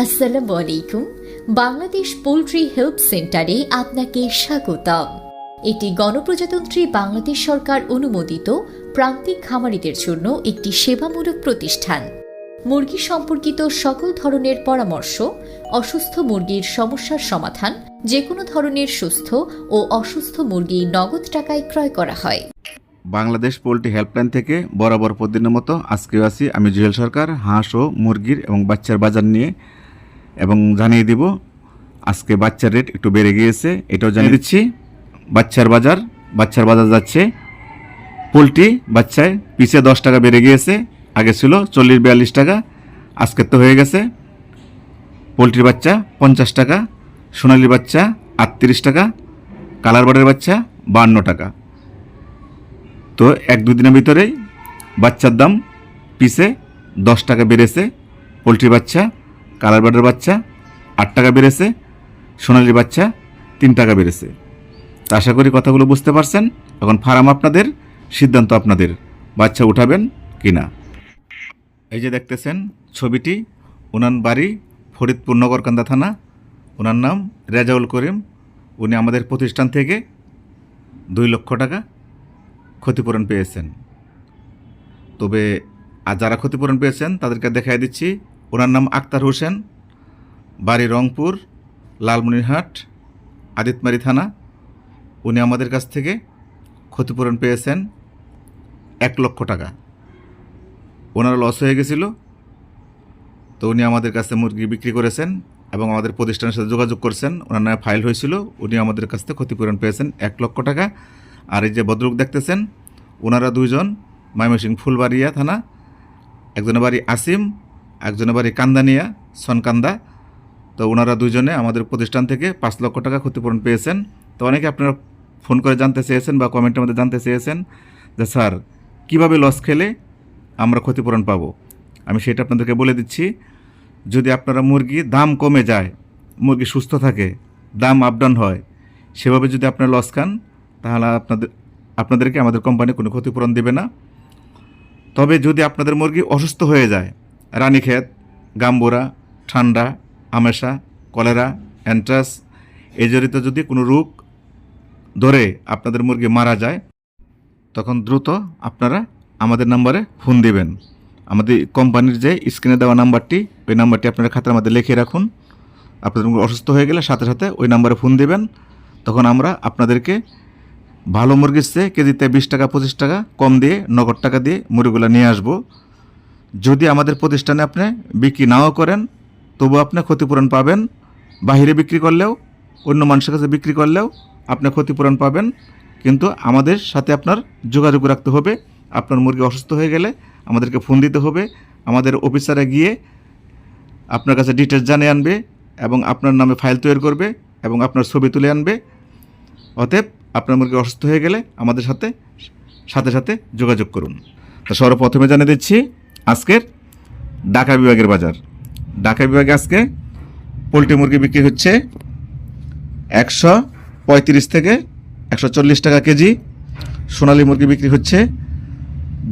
আসসালামু আলাইকুম। Bangladesh poultry help সেন্টারে আপনাকে স্বাগতম। এটি গণপ্রজাতন্ত্রী বাংলাদেশ সরকার অনুমোদিত প্রান্তিক খামারিদের জন্য একটি সেবামূলক প্রতিষ্ঠান। মুরগি সম্পর্কিত সকল ধরনের পরামর্শ, অসুস্থ মুরগির সমস্যার সমাধান, যে কোনো ধরনের সুস্থ ও অসুস্থ মুরগি নগদ টাকায় ক্রয় করা হয়। বাংলাদেশ পোল্ট্রি হেল্পলাইন থেকে বরাবর প্রতিদিনের মতো আজকেও আছি আমি জুয়েল সরকার, হাঁস ও মুরগির এবং বাচ্চার বাজার নিয়ে, এবং জানিয়ে দিব আজকে বাচ্চার রেট একটু বেড়ে গিয়েছে, এটাও জানিয়ে দিচ্ছি। বাচ্চার বাজার যাচ্ছে পোল্ট্রি বাচ্চায় পিছে 10 টাকা বেড়ে গিয়েছে, আগে ছিল 40-42 টাকা, আজকে তো হয়ে গেছে পোল্ট্রির বাচ্চা 50 টাকা, সোনালি বাচ্চা 38 টাকা, কালার বার্ডের বাচ্চা 52 টাকা। তো 1-2 দিনের ভিতরেই বাচ্চার দাম পিসে 10 টাকা বেড়েছে। পোলট্রি বাচ্চা, কালার বার্ডের বাচ্চা 8 টাকা বেড়েছে, সোনালি বাচ্চা 3 টাকা বেড়েছে। তো আশা করি কথাগুলো বুঝতে পারছেন। এখন ফার্ম আপনাদের, সিদ্ধান্ত আপনাদের, বাচ্চা উঠাবেন কিনা। এই যে দেখতেছেন ছবিটি, ওনার বাড়ি ফরিদপুর নগরকান্দা থানা, ওনার নাম রেজাউল করিম। উনি আমাদের প্রতিষ্ঠান থেকে 2 লক্ষ টাকা ক্ষতিপূরণ পেয়েছেন। তবে আর যারা ক্ষতিপূরণ পেয়েছেন তাদেরকে দেখাই দিচ্ছি। ওনার নাম আক্তার হোসেন, বাড়ি রংপুর, লালমনিরহাট, আদিতমারি থানা। উনি আমাদের কাছ থেকে ক্ষতিপূরণ পেয়েছেন 1 লক্ষ টাকা। ওনার লস হয়ে গেছিল, তো উনি আমাদের কাছে মুরগি বিক্রি করেছেন এবং আমাদের প্রতিষ্ঠানের সাথে যোগাযোগ করেছেন। ওনার নামে ফাইল হয়েছিল, উনি আমাদের কাছ থেকে ক্ষতিপূরণ পেয়েছেন 1 লক্ষ টাকা। আর এই যে ভদ্রলোক দেখতেছেন, ওনারা 2 জন ময়মনসিংহ ফুলবাড়িয়া থানা, একজনের বাড়ি আসিম, একজনের বাড়ি কান্দানিয়া সনকান্দা। তো ওনারা 2 জনে আমাদের প্রতিষ্ঠান থেকে 5 লক্ষ টাকা ক্ষতিপূরণ পেয়েছেন। তো অনেকে আপনারা ফোন করে জানতে চেয়েছেন বা কমেন্টের মধ্যে জানতে চেয়েছেন যে স্যার কীভাবে লস খেলে আমরা ক্ষতিপূরণ পাবো। আমি সেটা আপনাদেরকে বলে দিচ্ছি। যদি আপনারা মুরগি দাম কমে যায়, মুরগি সুস্থ থাকে, দাম আপ ডাউন হয়, সেভাবে যদি আপনারা লস খান, তাহলে আপনাদেরকে আমাদের কোম্পানি কোনো ক্ষতিপূরণ দেবে না। তবে যদি আপনাদের মুরগি অসুস্থ হয়ে যায়, রানীক্ষেত, গাম্বুরা, ঠান্ডা, আমেশা, কলেরা, অ্যান্ট্রাস এই জড়িত যদি কোনো রোগ ধরে আপনাদের মুরগি মারা যায়, তখন দ্রুত আপনারা আমাদের নাম্বারে ফোন দিবেন। আমাদের কোম্পানির যে স্ক্রিনে দেওয়া নাম্বারটি, ওই নাম্বারটি আপনারা খাতার মধ্যে লিখে রাখুন। আপনাদের মুরগি অসুস্থ হয়ে গেলে সাথে সাথে ওই নাম্বারে ফোন দিবেন। তখন আমরা আপনাদেরকে ভালো মুরগির চেয়ে কেজিতে 20 টাকা 25 টাকা কম দিয়ে, নগদ টাকা দিয়ে মুরগিগুলো নিয়ে আসব। যদি আমাদের প্রতিষ্ঠানে আপনি বিক্রি নাও করেন, তবু আপনি ক্ষতিপূরণ পাবেন। বাহিরে বিক্রি করলেও, অন্য মানুষের কাছে বিক্রি করলেও আপনি ক্ষতিপূরণ পাবেন। কিন্তু আমাদের সাথে আপনার যোগাযোগ রাখতে হবে। আপনার মুরগি অসুস্থ হয়ে গেলে আমাদেরকে ফোন দিতে হবে। আমাদের অফিসারে গিয়ে আপনার কাছে ডিটেলস জানিয়ে আনবে এবং আপনার নামে ফাইল তৈরি করবে এবং আপনার ছবি তুলে আনবে। অতএব আপনার মুরগি অসুস্থ হয়ে গেলে আমাদের সাথে সাথে যোগাযোগ করুন। তো সর্বপ্রথমে জানিয়ে দিচ্ছি আজকের ঢাকা বিভাগের বাজার। ঢাকা বিভাগে আজকে পোলট্রি মুরগি বিক্রি হচ্ছে 135 থেকে 140 টাকা কেজি। সোনালী মুরগি বিক্রি হচ্ছে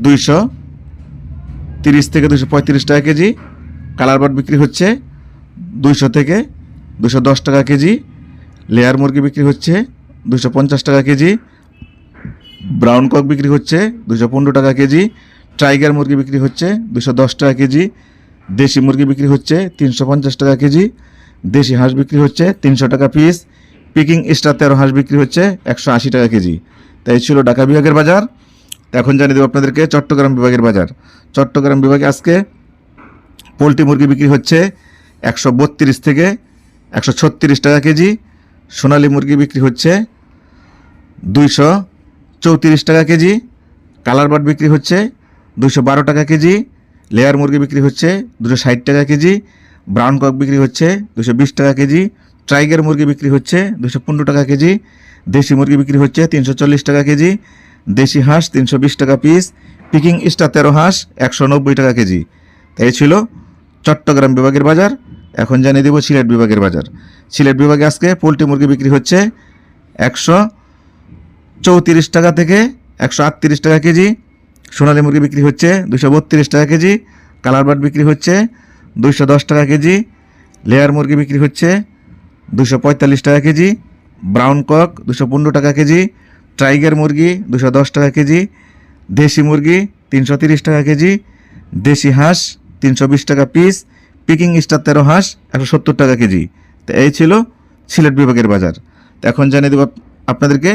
230 থেকে 235 টাকা কেজি। কালার বার্ড বিক্রি হচ্ছে 200 থেকে 210 টাকা কেজি। লেয়ার মুরগি বিক্রি হচ্ছে 250 টাকা কেজি। ব্রাউন কক বিক্রি হচ্ছে 215 টাকা কেজি। টাইগার মুরগি বিক্রি হচ্ছে 210 টাকা কেজি। দেশি মুরগি বিক্রি হচ্ছে 350 টাকা কেজি। দেশি হাঁস বিক্রি হচ্ছে 300 টাকা পিস। পিকিং স্টার 13 হাঁস বিক্রি হচ্ছে 180 টাকা কেজি। তাই ছিল ঢাকা বিভাগের বাজার। এখন জানিয়ে দেবো আপনাদেরকে চট্টগ্রাম বিভাগের বাজার। চট্টগ্রাম বিভাগে আজকে পোলট্রি মুরগি বিক্রি হচ্ছে 132 থেকে 136 টাকা কেজি। সোনালী মুরগি বিক্রি হচ্ছে 234 টাকা কেজি। কালার বার্ড বিক্রি হচ্ছে 212 টাকা কেজি। লেয়ার মুরগি বিক্রি হচ্ছে 260 টাকা কেজি। ব্রাউন কক বিক্রি হচ্ছে 220 টাকা কেজি। টাইগার মুরগি বিক্রি হচ্ছে 215 টাকা কেজি। দেশি মুরগি বিক্রি হচ্ছে 340 টাকা কেজি। দেশি হাঁস 320 টাকা পিস। পিকিং স্টার 13 হাঁস 190 টাকা কেজি। এই ছিল চট্টগ্রাম বিভাগের বাজার। এখন জানিয়ে দেব সিলেট বিভাগের বাজার। সিলেট বিভাগে আজকে পোলট্রি মুরগি বিক্রি হচ্ছে 134 টাকা থেকে 138 টাকা কেজি। সোনালী মুরগি বিক্রি হচ্ছে 232 টাকা কেজি। কালার বার্ড বিক্রি হচ্ছে 210 টাকা কেজি। লেয়ার মুরগি বিক্রি হচ্ছে 245 টাকা কেজি, ব্রাউন কক 215 টাকা কেজি, টাইগার মুরগি 210 টাকা কেজি, দেশি মুরগি 330 টাকা কেজি, দেশি হাঁস 320 টাকা পিস, পিকিং স্টার 13 হাঁস 170 টাকা কেজি। তো এই ছিল সিলেট বিভাগের বাজার। তো এখন জানিয়ে দেব আপনাদেরকে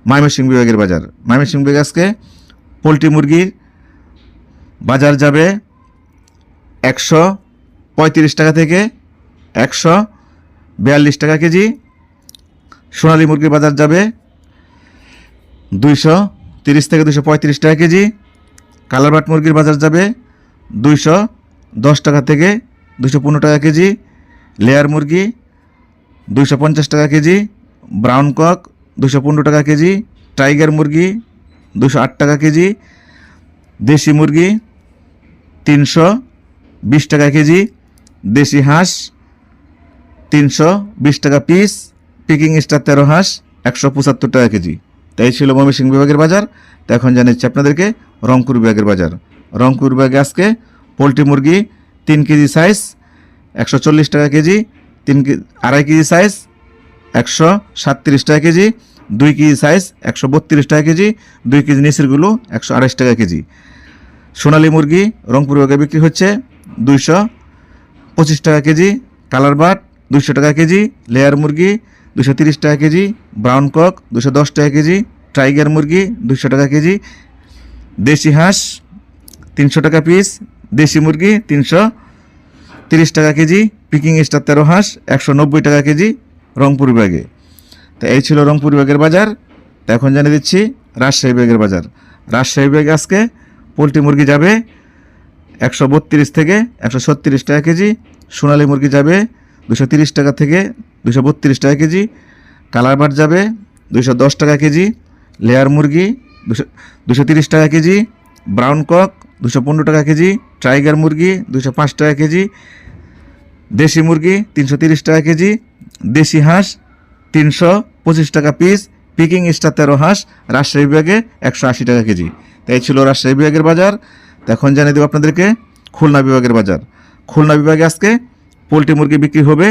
ময়মনসিংহ বিভাগের বাজার। ময়মনসিংহ বিভাগে আজকে পোলট্রি মুরগির বাজার যাবে 135 টাকা থেকে 142 টাকা কেজি। সোনালী মুরগির বাজার যাবে 230 থেকে 235 টাকা কেজি। কালারবাট মুরগির বাজার যাবে 210 টাকা থেকে 215 টাকা কেজি। লেয়ার মুরগি 250 টাকা কেজি, ব্রাউন কক 215 টাকা কেজি, টাইগার মুরগি 208 টাকা কেজি, দেশি মুরগি 320 টাকা কেজি, দেশি হাঁস 320 টাকা পিস, পিকিং স্টার 13 হাঁস 175 টাকা কেজি। তাই ছিল ময়মনসিংহ বিভাগের বাজার। তো এখন জানাচ্ছি আপনাদেরকে রংপুর বিভাগের বাজার। রংপুর বিভাগে আজকে পোলট্রি মুরগি 3 কেজি সাইজ 140 টাকা কেজি, 2.5 কেজি সাইজ 137 টাকা কেজি, 2 কেজি সাইজ 132 টাকা কেজি, 2 কেজি নিচেরগুলো 128 টাকা কেজি। সোনালী মুরগি রংপুর বিভাগে বিক্রি হচ্ছে 225 টাকা কেজি, কালার বাট 200 টাকা কেজি, লেয়ার মুরগি 230 টাকা কেজি, ব্রাউন কক 210 টাকা কেজি, টাইগার মুরগি 200 টাকা কেজি, দেশি হাঁস 300 টাকা পিস, দেশি মুরগি 330 টাকা কেজি, পিকিং স্টার 13 হাঁস 190 টাকা কেজি রংপুর বিভাগে। তো এই ছিল রংপুর বিভাগের বাজার। তো এখন জানিয়ে দিচ্ছি রাজশাহী বিভাগের বাজার। রাজশাহী বিভাগে আজকে পোলট্রি মুরগি যাবে 132 থেকে 136 টাকা কেজি, সোনালী মুরগি যাবে 230 টাকা থেকে 232 টাকা কেজি, কালার বাট যাবে 210 টাকা কেজি, লেয়ার মুরগি 230 টাকা কেজি, ব্রাউন কক 215 টাকা কেজি, টাইগার মুরগি 205 টাকা কেজি, দেশি মুরগি 330 টাকা কেজি, দেশি হাঁস 325 টাকা পিস, পিকিং স্টার 13 হাঁস রাজশাহী বিভাগে 180 টাকা কেজি। তাই ছিল রাজশাহী বিভাগের বাজার। তো এখন জানিয়ে দেবো আপনাদেরকে খুলনা বিভাগের বাজার। খুলনা বিভাগে আজকে পোলট্রি মুরগি বিক্রি হবে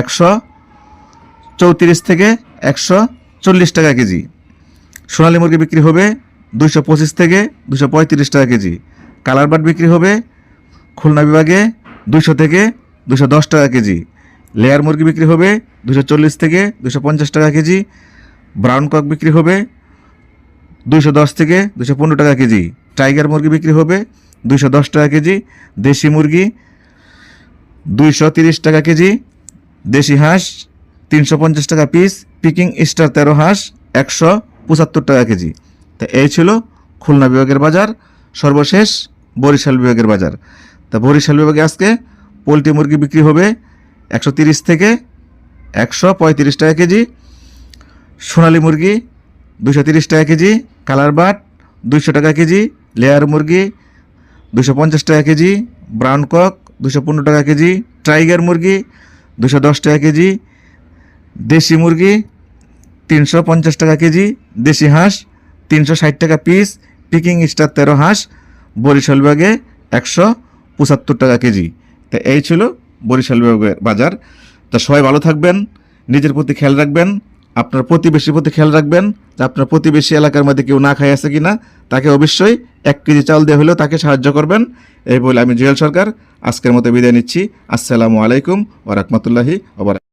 134 থেকে 140 টাকা কেজি, সোনালী মুরগি বিক্রি হবে 225 থেকে 235 টাকা কেজি, কালার বাট বিক্রি হবে খুলনা বিভাগে 200 থেকে 210 টাকা কেজি, লেয়ার মুরগি বিক্রি হবে 240 থেকে 250 টাকা কেজি, ব্রাউন কক বিক্রি হবে 210 থেকে 215 টাকা কেজি, টাইগার মুরগি বিক্রি হবে 210 টাকা কেজি, দেশি মুরগি 230 টাকা কেজি, দেশি হাঁস 350 টাকা পিস, পিকিং স্টার 13 হাঁস 175 টাকা কেজি। তা এই ছিল খুলনা বিভাগের বাজার। সর্বশেষ বরিশাল বিভাগের বাজার। তা বরিশাল বিভাগে আজকে পোলট্রি মুরগি বিক্রি হবে 130 থেকে 135 টাকা কেজি, সোনালী মুরগি 230 টাকা কেজি, কালার বাট 200 টাকা কেজি, লেয়ার মুরগি 250 টাকা কেজি, ব্রাউন কক 215 টাকা কেজি, টাইগার মুরগি 210 টাকা কেজি, দেশি মুরগি 350 টাকা কেজি, দেশি হাঁস 360 টাকা পিস, পিকিং স্টার 13 হাঁস বরিশাল বিভাগে 175 টাকা কেজি। তো এই ছিল বরিশাল বিভাগের বাজার। তো সবাই ভালো থাকবেন, নিজের প্রতি খেয়াল রাখবেন, আপনার প্রতিবেশীর প্রতি খেয়াল রাখবেন যে আপনার প্রতিবেশী এলাকার মধ্যে কেউ না খাই আছে কিনা, তাকে অবশ্যই 1 কেজি চাল দিয়ে হলেও তাকে সাহায্য করবেন। এই বলে আমি জুয়েল সরকার আজকের মতো বিদায় নিচ্ছি। আসসালামু আলাইকুম ওয়া রাহমাতুল্লাহি ওয়া বারাকাতুহু।